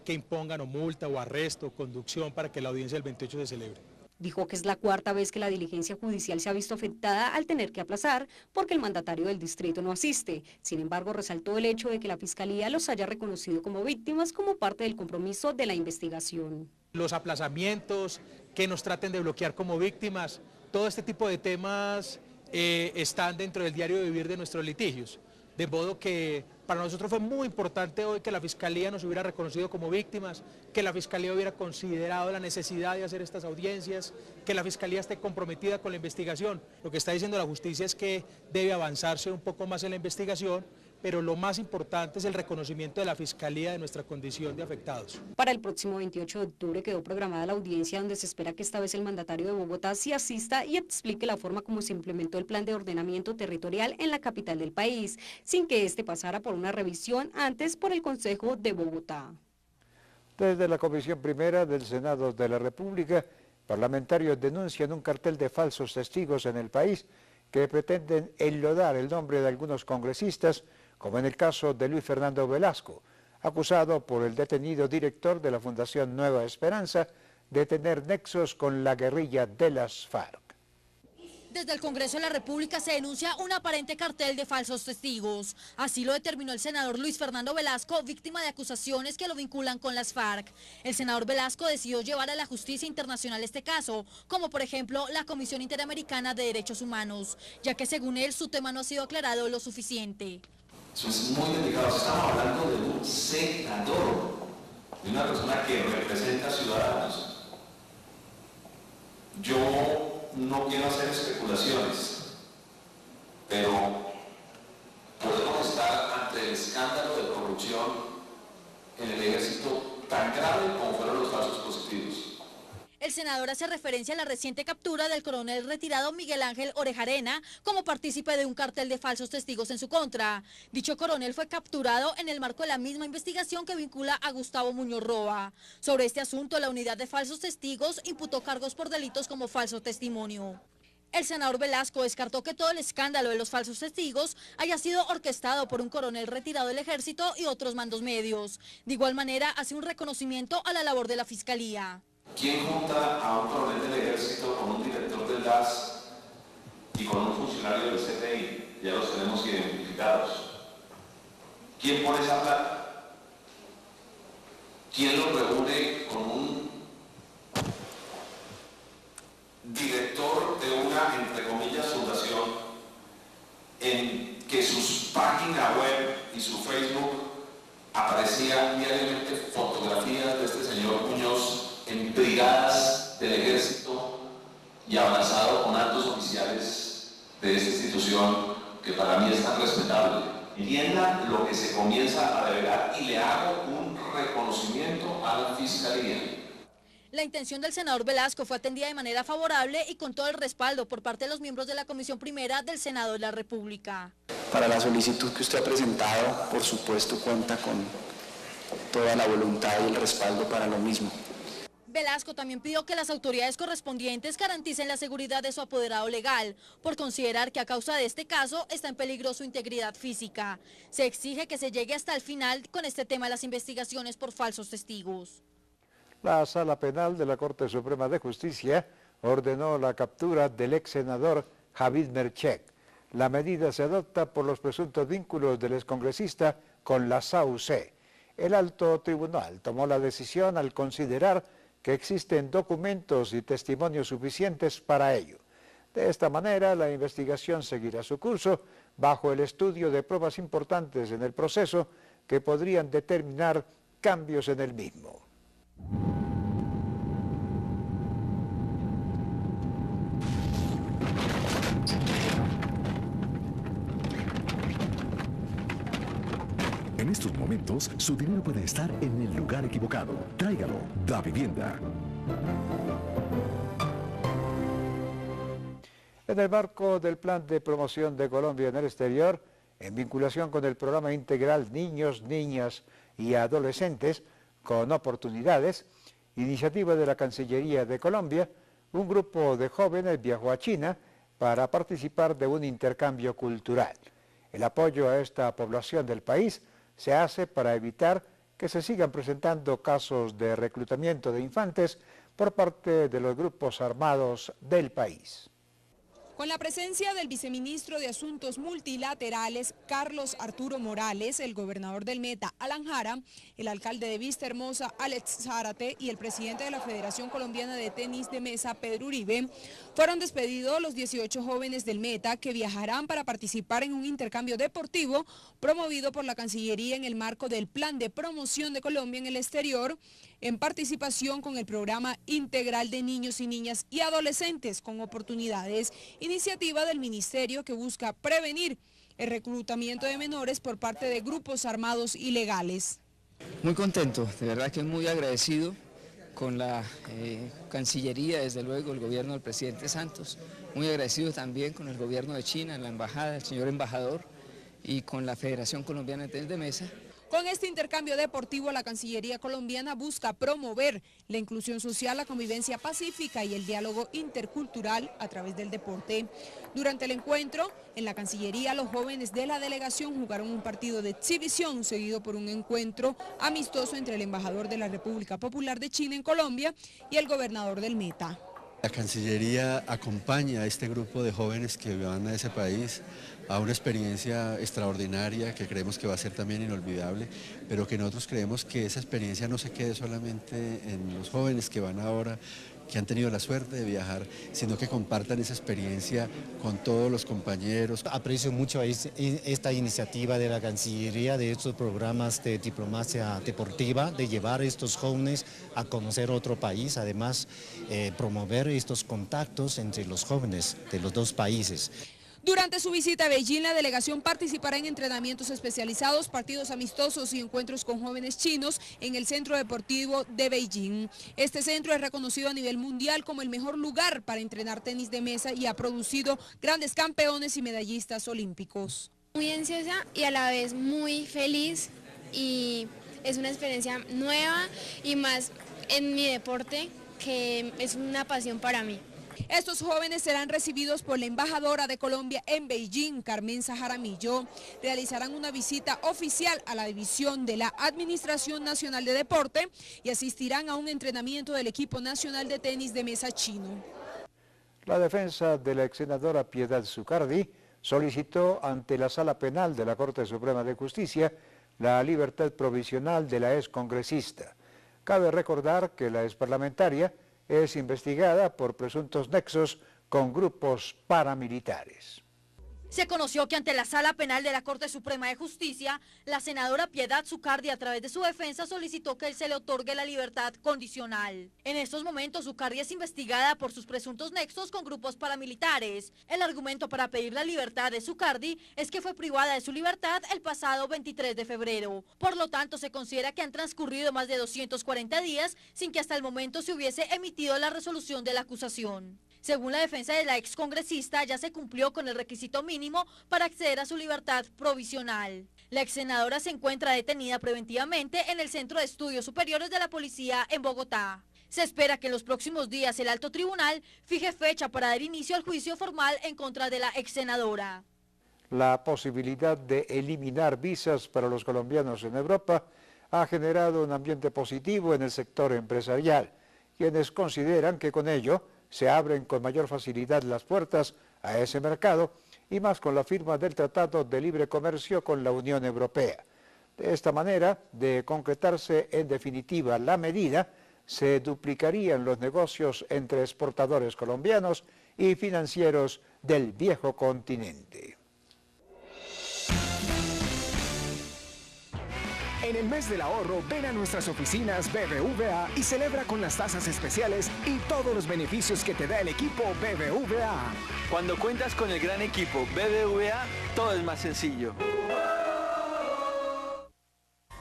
que impongan o multa o arresto o conducción para que la audiencia del 28 se celebre. Dijo que es la cuarta vez que la diligencia judicial se ha visto afectada al tener que aplazar porque el mandatario del distrito no asiste. Sin embargo, resaltó el hecho de que la Fiscalía los haya reconocido como víctimas como parte del compromiso de la investigación. Los aplazamientos, que nos traten de bloquear como víctimas, todo este tipo de temas están dentro del diario de vivir de nuestros litigios. De modo que para nosotros fue muy importante hoy que la Fiscalía nos hubiera reconocido como víctimas, que la Fiscalía hubiera considerado la necesidad de hacer estas audiencias, que la Fiscalía esté comprometida con la investigación. Lo que está diciendo la justicia es que debe avanzarse un poco más en la investigación, pero lo más importante es el reconocimiento de la Fiscalía de nuestra condición de afectados. Para el próximo 28 de octubre quedó programada la audiencia donde se espera que esta vez el mandatario de Bogotá sí asista y explique la forma como se implementó el plan de ordenamiento territorial en la capital del país, sin que este pasara por una revisión antes por el Consejo de Bogotá. Desde la Comisión Primera del Senado de la República, parlamentarios denuncian un cartel de falsos testigos en el país que pretenden enlodar el nombre de algunos congresistas, como en el caso de Luis Fernando Velasco, acusado por el detenido director de la Fundación Nueva Esperanza de tener nexos con la guerrilla de las FARC. Desde el Congreso de la República se denuncia un aparente cartel de falsos testigos. Así lo determinó el senador Luis Fernando Velasco, víctima de acusaciones que lo vinculan con las FARC. El senador Velasco decidió llevar a la justicia internacional este caso, como por ejemplo la Comisión Interamericana de Derechos Humanos, ya que según él su tema no ha sido aclarado lo suficiente. Eso es muy delicado. Estamos hablando de un senador, de una persona que representa ciudadanos. Yo no quiero hacer especulaciones, pero podemos estar ante el escándalo de corrupción en el ejército tan grave como fueron los falsos positivos. El senador hace referencia a la reciente captura del coronel retirado Miguel Ángel Orejarena como partícipe de un cartel de falsos testigos en su contra. Dicho coronel fue capturado en el marco de la misma investigación que vincula a Gustavo Muñoz Roa. Sobre este asunto, la unidad de falsos testigos imputó cargos por delitos como falso testimonio. El senador Velasco descartó que todo el escándalo de los falsos testigos haya sido orquestado por un coronel retirado del ejército y otros mandos medios. De igual manera, hace un reconocimiento a la labor de la Fiscalía. ¿Quién junta a un coronel del ejército con un director del DAS y con un funcionario del CTI? Ya los tenemos identificados. ¿Quién pone esa plata? ¿Quién lo reúne con un director de una, entre comillas, fundación en que su página web y su Facebook aparecía diariamente fotos brigadas del ejército y abrazado con altos oficiales de esta institución que para mí es tan respetable. Entiendan lo que se comienza a develar y le hago un reconocimiento a la Fiscalía. La intención del senador Velasco fue atendida de manera favorable y con todo el respaldo por parte de los miembros de la Comisión Primera del Senado de la República. Para la solicitud que usted ha presentado, por supuesto, cuenta con toda la voluntad y el respaldo para lo mismo. Velasco también pidió que las autoridades correspondientes garanticen la seguridad de su apoderado legal, por considerar que a causa de este caso está en peligro su integridad física. Se exige que se llegue hasta el final con este tema de las investigaciones por falsos testigos. La Sala Penal de la Corte Suprema de Justicia ordenó la captura del ex senador Javid Merchek. La medida se adopta por los presuntos vínculos del excongresista con la SAUC. El alto tribunal tomó la decisión al considerar que existen documentos y testimonios suficientes para ello. De esta manera, la investigación seguirá su curso bajo el estudio de pruebas importantes en el proceso que podrían determinar cambios en el mismo. En estos momentos, su dinero puede estar en el lugar equivocado. Tráigalo, Da Vivienda. En el marco del Plan de Promoción de Colombia en el Exterior, en vinculación con el programa integral Niños, Niñas y Adolescentes con Oportunidades, iniciativa de la Cancillería de Colombia, un grupo de jóvenes viajó a China para participar de un intercambio cultural. El apoyo a esta población del país se hace para evitar que se sigan presentando casos de reclutamiento de infantes por parte de los grupos armados del país. Con la presencia del viceministro de Asuntos Multilaterales, Carlos Arturo Morales, el gobernador del Meta, Alan Jara, el alcalde de Vista Hermosa, Alex Zárate, y el presidente de la Federación Colombiana de Tenis de Mesa, Pedro Uribe, fueron despedidos los 18 jóvenes del Meta que viajarán para participar en un intercambio deportivo promovido por la Cancillería en el marco del Plan de Promoción de Colombia en el Exterior, en participación con el Programa Integral de Niños y Niñas y Adolescentes con Oportunidades, iniciativa del Ministerio que busca prevenir el reclutamiento de menores por parte de grupos armados ilegales. Muy contento, de verdad que muy agradecido con la Cancillería, desde luego el gobierno del presidente Santos, muy agradecido también con el gobierno de China, la embajada, el señor embajador, y con la Federación Colombiana de Tenis de Mesa. Con este intercambio deportivo, la Cancillería colombiana busca promover la inclusión social, la convivencia pacífica y el diálogo intercultural a través del deporte. Durante el encuentro, en la Cancillería, los jóvenes de la delegación jugaron un partido de exhibición seguido por un encuentro amistoso entre el embajador de la República Popular de China en Colombia y el gobernador del Meta. La Cancillería acompaña a este grupo de jóvenes que van a ese país a una experiencia extraordinaria que creemos que va a ser también inolvidable, pero que nosotros creemos que esa experiencia no se quede solamente en los jóvenes que van ahora, que han tenido la suerte de viajar, sino que compartan esa experiencia con todos los compañeros. Aprecio mucho esta iniciativa de la Cancillería, de estos programas de diplomacia deportiva, de llevar a estos jóvenes a conocer otro país, además promover estos contactos entre los jóvenes de los dos países. Durante su visita a Beijing, la delegación participará en entrenamientos especializados, partidos amistosos y encuentros con jóvenes chinos en el Centro Deportivo de Beijing. Este centro es reconocido a nivel mundial como el mejor lugar para entrenar tenis de mesa y ha producido grandes campeones y medallistas olímpicos. Muy ansiosa y a la vez muy feliz, y es una experiencia nueva y más en mi deporte, que es una pasión para mí. Estos jóvenes serán recibidos por la embajadora de Colombia en Beijing, Carmen Jaramillo. Realizarán una visita oficial a la división de la Administración Nacional de Deporte y asistirán a un entrenamiento del equipo nacional de tenis de mesa chino. La defensa de la ex senadora Piedad Zucardi solicitó ante la Sala Penal de la Corte Suprema de Justicia la libertad provisional de la ex congresista. Cabe recordar que la ex parlamentaria es investigada por presuntos nexos con grupos paramilitares. Se conoció que ante la Sala Penal de la Corte Suprema de Justicia, la senadora Piedad Zucardi, a través de su defensa, solicitó que él se le otorgue la libertad condicional. En estos momentos, Zucardi es investigada por sus presuntos nexos con grupos paramilitares. El argumento para pedir la libertad de Zucardi es que fue privada de su libertad el pasado 23 de febrero. Por lo tanto, se considera que han transcurrido más de 240 días sin que hasta el momento se hubiese emitido la resolución de la acusación. Según la defensa de la excongresista, ya se cumplió con el requisito mínimo para acceder a su libertad provisional. La ex senadora se encuentra detenida preventivamente en el Centro de Estudios Superiores de la Policía en Bogotá. Se espera que en los próximos días el alto tribunal fije fecha para dar inicio al juicio formal en contra de la ex senadora. La posibilidad de eliminar visas para los colombianos en Europa ha generado un ambiente positivo en el sector empresarial, quienes consideran que con ello se abren con mayor facilidad las puertas a ese mercado y más con la firma del Tratado de Libre Comercio con la Unión Europea. De esta manera, de concretarse en definitiva la medida, se duplicarían los negocios entre exportadores colombianos y financieros del viejo continente. En el mes del ahorro, ven a nuestras oficinas BBVA y celebra con las tasas especiales y todos los beneficios que te da el equipo BBVA. Cuando cuentas con el gran equipo BBVA, todo es más sencillo.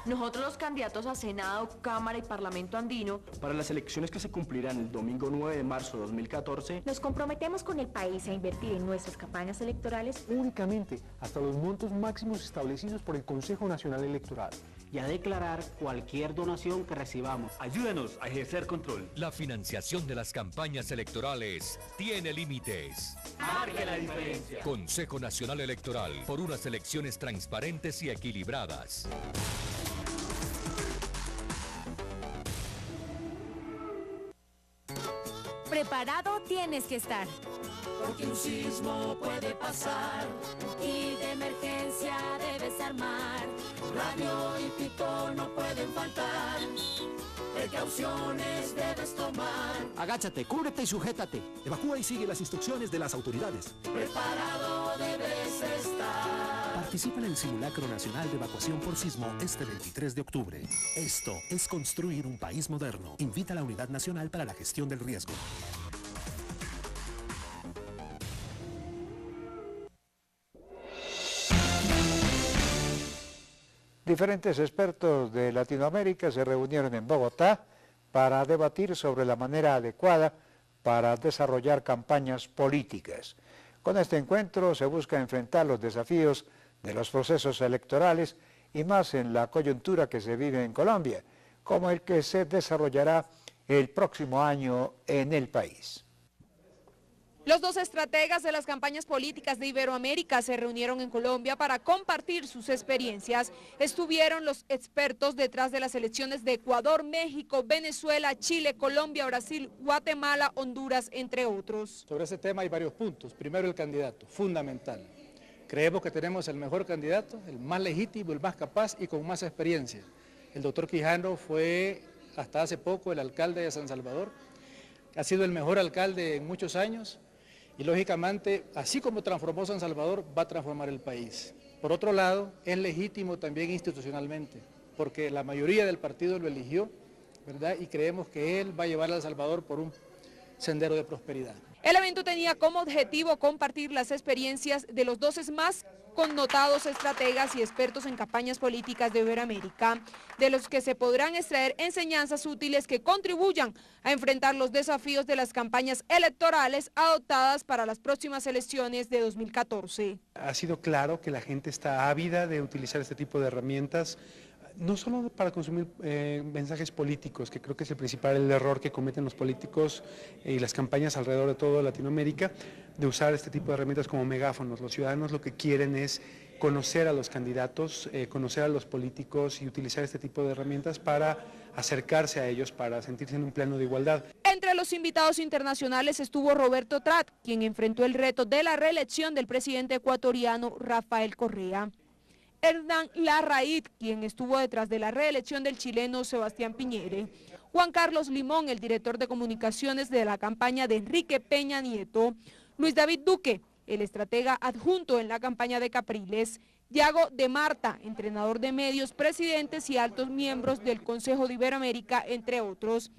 Nosotros los candidatos a Senado, Cámara y Parlamento andino, para las elecciones que se cumplirán el domingo 9 de marzo de 2014, nos comprometemos con el país a invertir en nuestras campañas electorales únicamente hasta los montos máximos establecidos por el Consejo Nacional Electoral y a declarar cualquier donación que recibamos. Ayúdenos a ejercer control. La financiación de las campañas electorales tiene límites. Marque la diferencia. Consejo Nacional Electoral, por unas elecciones transparentes y equilibradas. Preparado tienes que estar. Porque un sismo puede pasar y de emergencia debes armar. Radio y pitón no pueden faltar. Precauciones debes tomar. Agáchate, cúbrete y sujétate. Evacúa y sigue las instrucciones de las autoridades. Preparado debes estar. Participa en el Simulacro Nacional de Evacuación por Sismo este 23 de octubre. Esto es construir un país moderno. Invita a la Unidad Nacional para la Gestión del Riesgo. Diferentes expertos de Latinoamérica se reunieron en Bogotá para debatir sobre la manera adecuada para desarrollar campañas políticas. Con este encuentro se busca enfrentar los desafíos de los procesos electorales y más en la coyuntura que se vive en Colombia, como el que se desarrollará el próximo año en el país. Los dos estrategas de las campañas políticas de Iberoamérica se reunieron en Colombia para compartir sus experiencias. Estuvieron los expertos detrás de las elecciones de Ecuador, México, Venezuela, Chile, Colombia, Brasil, Guatemala, Honduras, entre otros. Sobre ese tema hay varios puntos. Primero, el candidato, fundamental. Creemos que tenemos el mejor candidato, el más legítimo, el más capaz y con más experiencia. El doctor Quijano fue hasta hace poco el alcalde de San Salvador. Ha sido el mejor alcalde en muchos años. Y lógicamente, así como transformó San Salvador, va a transformar el país. Por otro lado, es legítimo también institucionalmente, porque la mayoría del partido lo eligió, ¿verdad? Y creemos que él va a llevar a El Salvador por un sendero de prosperidad. El evento tenía como objetivo compartir las experiencias de los 12 más connotados estrategas y expertos en campañas políticas de Iberoamérica, de los que se podrán extraer enseñanzas útiles que contribuyan a enfrentar los desafíos de las campañas electorales adoptadas para las próximas elecciones de 2014. Ha sido claro que la gente está ávida de utilizar este tipo de herramientas, no solo para consumir mensajes políticos, que creo que es el principal error que cometen los políticos y las campañas alrededor de toda Latinoamérica, de usar este tipo de herramientas como megáfonos. Los ciudadanos lo que quieren es conocer a los candidatos, conocer a los políticos y utilizar este tipo de herramientas para acercarse a ellos, para sentirse en un plano de igualdad. Entre los invitados internacionales estuvo Roberto Trat, quien enfrentó el reto de la reelección del presidente ecuatoriano Rafael Correa. Hernán Larraíd, quien estuvo detrás de la reelección del chileno Sebastián Piñera. Juan Carlos Limón, el director de comunicaciones de la campaña de Enrique Peña Nieto. Luis David Duque, el estratega adjunto en la campaña de Capriles, Yago de Marta, entrenador de medios, presidentes y altos miembros del Consejo de Iberoamérica, entre otros.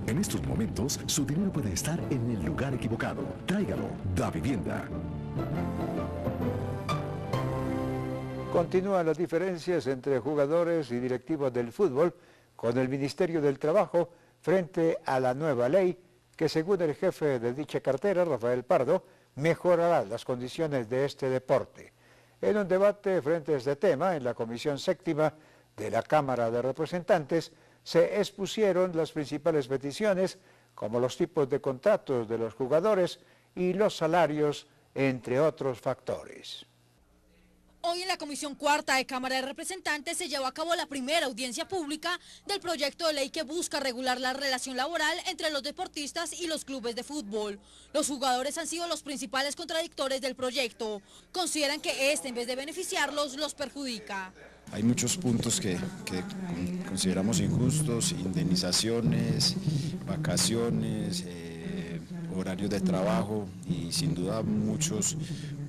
En estos momentos, su dinero puede estar en el lugar equivocado. Tráigalo, Da Vivienda. Continúan las diferencias entre jugadores y directivos del fútbol con el Ministerio del Trabajo frente a la nueva ley que, según el jefe de dicha cartera, Rafael Pardo, mejorará las condiciones de este deporte. En un debate frente a este tema en la Comisión Séptima de la Cámara de Representantes, se expusieron las principales peticiones, como los tipos de contratos de los jugadores y los salarios, entre otros factores. Hoy en la Comisión Cuarta de Cámara de Representantes se llevó a cabo la primera audiencia pública del proyecto de ley que busca regular la relación laboral entre los deportistas y los clubes de fútbol. Los jugadores han sido los principales contradictores del proyecto. Consideran que este, en vez de beneficiarlos, los perjudica. Hay muchos puntos que consideramos injustos: indemnizaciones, vacaciones, horarios de trabajo y sin duda muchos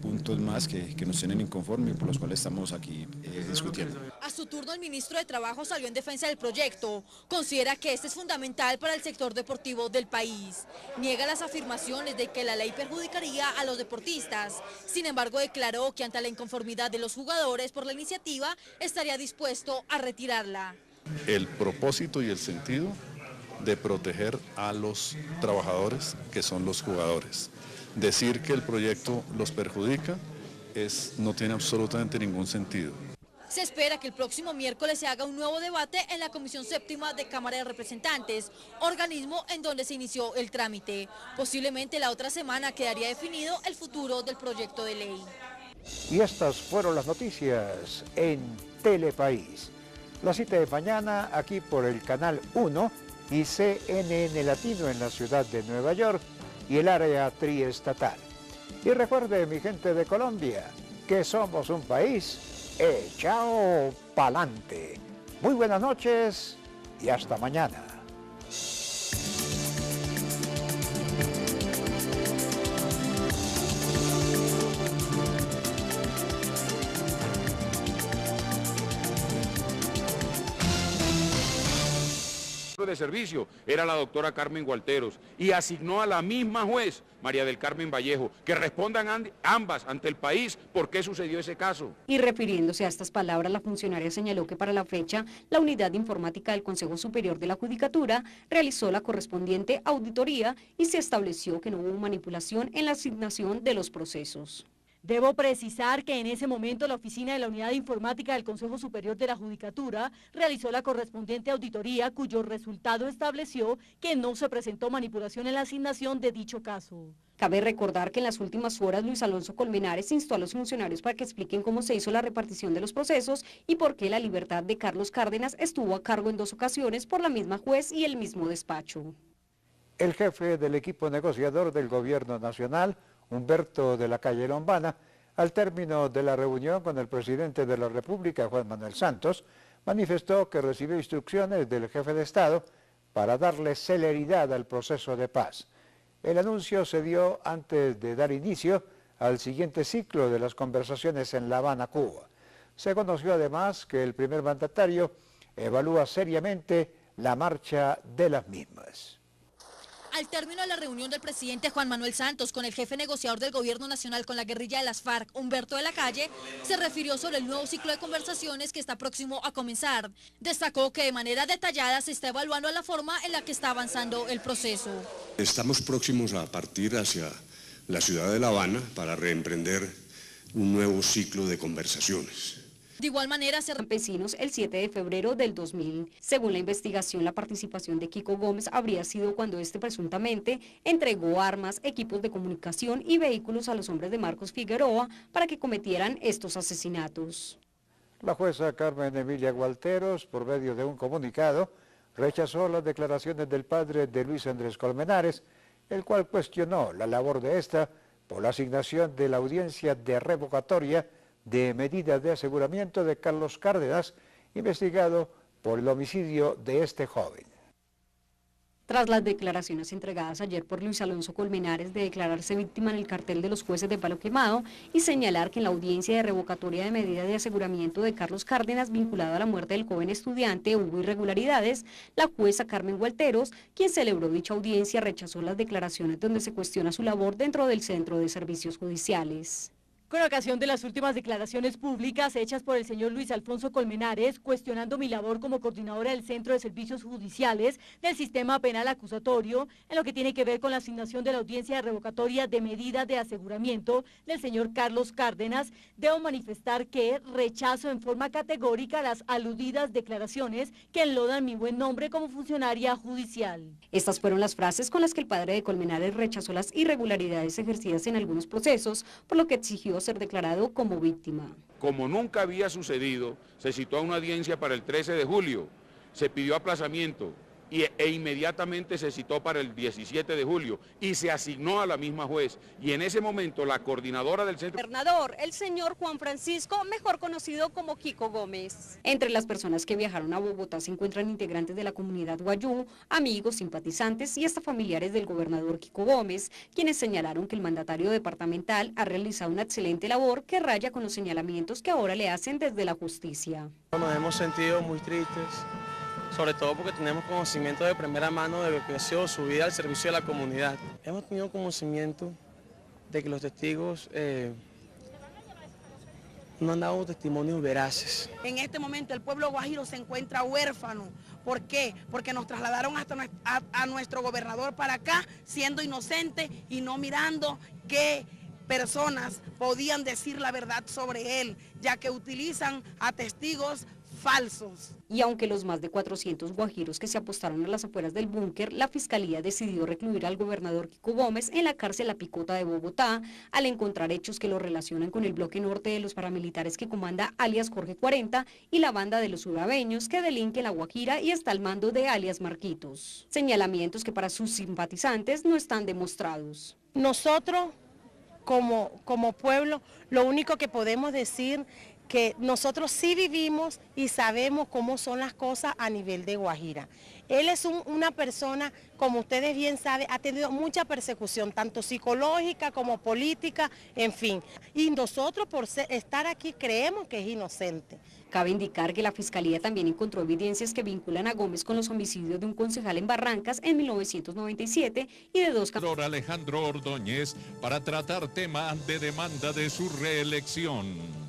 puntos más que nos tienen inconformes y por los cuales estamos aquí discutiendo. A su turno, el ministro de Trabajo salió en defensa del proyecto. Considera que este es fundamental para el sector deportivo del país. Niega las afirmaciones de que la ley perjudicaría a los deportistas. Sin embargo, declaró que ante la inconformidad de los jugadores por la iniciativa, estaría dispuesto a retirarla. El propósito y el sentido de proteger a los trabajadores, que son los jugadores. Decir que el proyecto los perjudica no tiene absolutamente ningún sentido. Se espera que el próximo miércoles se haga un nuevo debate en la Comisión Séptima de Cámara de Representantes, organismo en donde se inició el trámite. Posiblemente la otra semana quedaría definido el futuro del proyecto de ley. Y estas fueron las noticias en Telepaís. La cita de mañana aquí por el Canal 1 y CNN Latino en la ciudad de Nueva York y el área triestatal. Y recuerde, mi gente de Colombia, que somos un país echado pa'lante. Muy buenas noches y hasta mañana. De servicio era la doctora Carmen Gualteros y asignó a la misma juez, María del Carmen Vallejo, que respondan ambas ante el país por qué sucedió ese caso. Y refiriéndose a estas palabras, la funcionaria señaló que para la fecha, la Unidad de Informática del Consejo Superior de la Judicatura realizó la correspondiente auditoría y se estableció que no hubo manipulación en la asignación de los procesos. Debo precisar que en ese momento la Oficina de la Unidad de Informática del Consejo Superior de la Judicatura realizó la correspondiente auditoría, cuyo resultado estableció que no se presentó manipulación en la asignación de dicho caso. Cabe recordar que en las últimas horas Luis Alonso Colmenares instó a los funcionarios para que expliquen cómo se hizo la repartición de los procesos y por qué la libertad de Carlos Cárdenas estuvo a cargo en 2 ocasiones por la misma juez y el mismo despacho. El jefe del equipo negociador del Gobierno Nacional, Humberto de la Calle Lombana, al término de la reunión con el presidente de la República, Juan Manuel Santos, manifestó que recibió instrucciones del jefe de Estado para darle celeridad al proceso de paz. El anuncio se dio antes de dar inicio al siguiente ciclo de las conversaciones en La Habana, Cuba. Se conoció además que el primer mandatario evalúa seriamente la marcha de las mismas. Al término de la reunión del presidente Juan Manuel Santos con el jefe negociador del Gobierno Nacional con la guerrilla de las FARC, Humberto de la Calle, se refirió sobre el nuevo ciclo de conversaciones que está próximo a comenzar. Destacó que de manera detallada se está evaluando la forma en la que está avanzando el proceso. Estamos próximos a partir hacia la ciudad de La Habana para reemprender un nuevo ciclo de conversaciones. De igual manera, campesinos el 7 de febrero del 2000. Según la investigación, la participación de Kiko Gómez habría sido cuando este presuntamente entregó armas, equipos de comunicación y vehículos a los hombres de Marcos Figueroa para que cometieran estos asesinatos. La jueza Carmen Emilia Gualteros, por medio de un comunicado, rechazó las declaraciones del padre de Luis Andrés Colmenares, el cual cuestionó la labor de esta por la asignación de la audiencia de revocatoria de medida de aseguramiento de Carlos Cárdenas, investigado por el homicidio de este joven. Tras las declaraciones entregadas ayer por Luis Alonso Colmenares de declararse víctima en el cartel de los jueces de Palo Quemado y señalar que en la audiencia de revocatoria de medida de aseguramiento de Carlos Cárdenas vinculado a la muerte del joven estudiante hubo irregularidades, la jueza Carmen Gualteros, quien celebró dicha audiencia, rechazó las declaraciones donde se cuestiona su labor dentro del Centro de Servicios Judiciales. Con ocasión de las últimas declaraciones públicas hechas por el señor Luis Alfonso Colmenares, cuestionando mi labor como coordinadora del Centro de Servicios Judiciales del Sistema Penal Acusatorio, en lo que tiene que ver con la asignación de la audiencia de revocatoria de medida de aseguramiento del señor Carlos Cárdenas, debo manifestar que rechazo en forma categórica las aludidas declaraciones que enlodan mi buen nombre como funcionaria judicial. Estas fueron las frases con las que el padre de Colmenares rechazó las irregularidades ejercidas en algunos procesos, por lo que exigió ser declarado como víctima. Como nunca había sucedido, se citó a una audiencia para el 13 de julio, se pidió aplazamiento e inmediatamente se citó para el 17 de julio y se asignó a la misma juez. Y en ese momento la coordinadora del centro... Gobernador, el señor Juan Francisco, mejor conocido como Kiko Gómez. Entre las personas que viajaron a Bogotá se encuentran integrantes de la comunidad guayú, amigos, simpatizantes y hasta familiares del gobernador Kiko Gómez, quienes señalaron que el mandatario departamental ha realizado una excelente labor que raya con los señalamientos que ahora le hacen desde la justicia. Nos hemos sentido muy tristes, sobre todo porque tenemos conocimiento de primera mano de lo que ha sido su vida al servicio de la comunidad. Hemos tenido conocimiento de que los testigos no han dado testimonios veraces. En este momento el pueblo guajiro se encuentra huérfano. ¿Por qué? Porque nos trasladaron hasta a nuestro gobernador para acá, siendo inocente y no mirando qué personas podían decir la verdad sobre él, ya que utilizan a testigos falsos. Y aunque los más de 400 guajiros que se apostaron a las afueras del búnker, la Fiscalía decidió recluir al gobernador Kiko Gómez en la cárcel La Picota de Bogotá, al encontrar hechos que lo relacionan con el bloque norte de los paramilitares que comanda alias Jorge 40 y la banda de los urabeños que delinque La Guajira y está al mando de alias Marquitos. Señalamientos que para sus simpatizantes no están demostrados. Nosotros, como pueblo, lo único que podemos decir que nosotros sí vivimos y sabemos cómo son las cosas a nivel de Guajira. Él es una persona, como ustedes bien saben, ha tenido mucha persecución, tanto psicológica como política, en fin. Y nosotros por estar aquí creemos que es inocente. Cabe indicar que la Fiscalía también encontró evidencias que vinculan a Gómez con los homicidios de un concejal en Barrancas en 1997 y de dos... Alejandro Ordóñez para tratar tema de demanda de su reelección.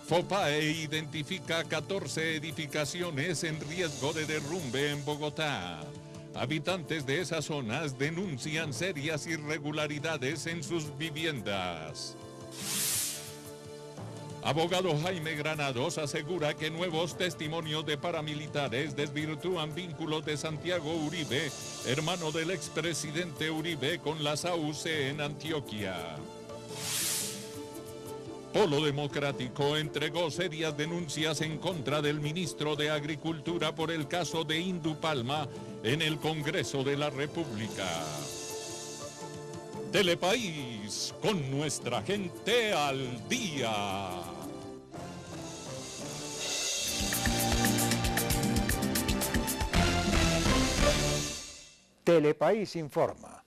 FOPAE identifica 14 edificaciones en riesgo de derrumbe en Bogotá. Habitantes de esas zonas denuncian serias irregularidades en sus viviendas. Abogado Jaime Granados asegura que nuevos testimonios de paramilitares desvirtúan vínculos de Santiago Uribe, hermano del expresidente Uribe, con las AUC en Antioquia. Polo Democrático entregó serias denuncias en contra del ministro de Agricultura por el caso de Indupalma en el Congreso de la República. Telepaís, con nuestra gente al día. Telepaís informa.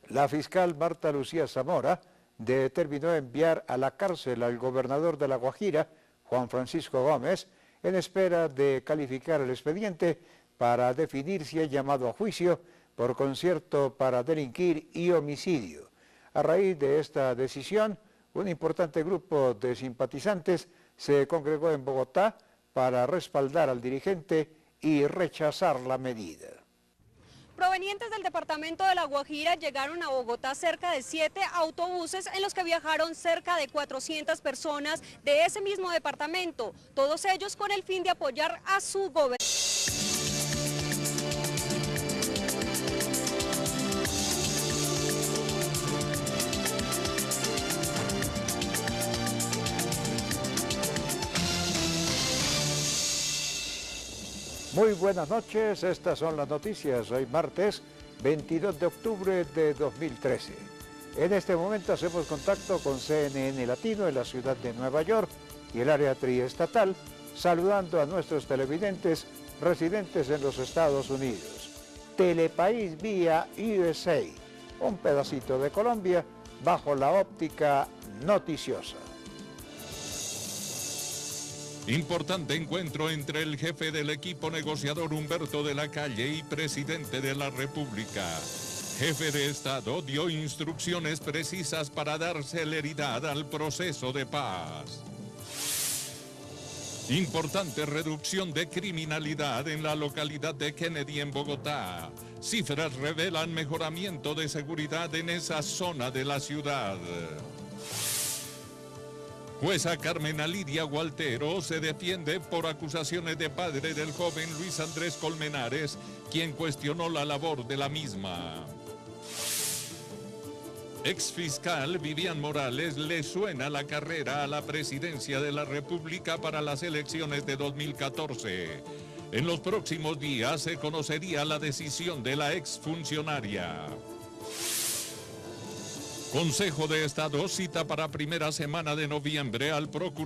La fiscal Marta Lucía Zamora determinó enviar a la cárcel al gobernador de La Guajira, Juan Francisco Gómez, en espera de calificar el expediente para definir si es llamado a juicio por concierto para delinquir y homicidio. A raíz de esta decisión, un importante grupo de simpatizantes se congregó en Bogotá para respaldar al dirigente y rechazar la medida. Provenientes del departamento de La Guajira llegaron a Bogotá cerca de 7 autobuses en los que viajaron cerca de 400 personas de ese mismo departamento, todos ellos con el fin de apoyar a su gobernador. Muy buenas noches, estas son las noticias. Hoy martes 22 de octubre de 2013. En este momento hacemos contacto con CNN Latino en la ciudad de Nueva York y el área triestatal, saludando a nuestros televidentes residentes en los Estados Unidos. Telepaís vía USA, un pedacito de Colombia bajo la óptica noticiosa. Importante encuentro entre el jefe del equipo negociador Humberto de la Calle y presidente de la República. Jefe de Estado dio instrucciones precisas para dar celeridad al proceso de paz. Importante reducción de criminalidad en la localidad de Kennedy en Bogotá. Cifras revelan mejoramiento de seguridad en esa zona de la ciudad. Jueza Carmen Lidia Gualtero se defiende por acusaciones de padre del joven Luis Andrés Colmenares, quien cuestionó la labor de la misma. Exfiscal Vivian Morales le suena la carrera a la presidencia de la República para las elecciones de 2014. En los próximos días se conocería la decisión de la exfuncionaria. Consejo de Estado cita para primera semana de noviembre al procurador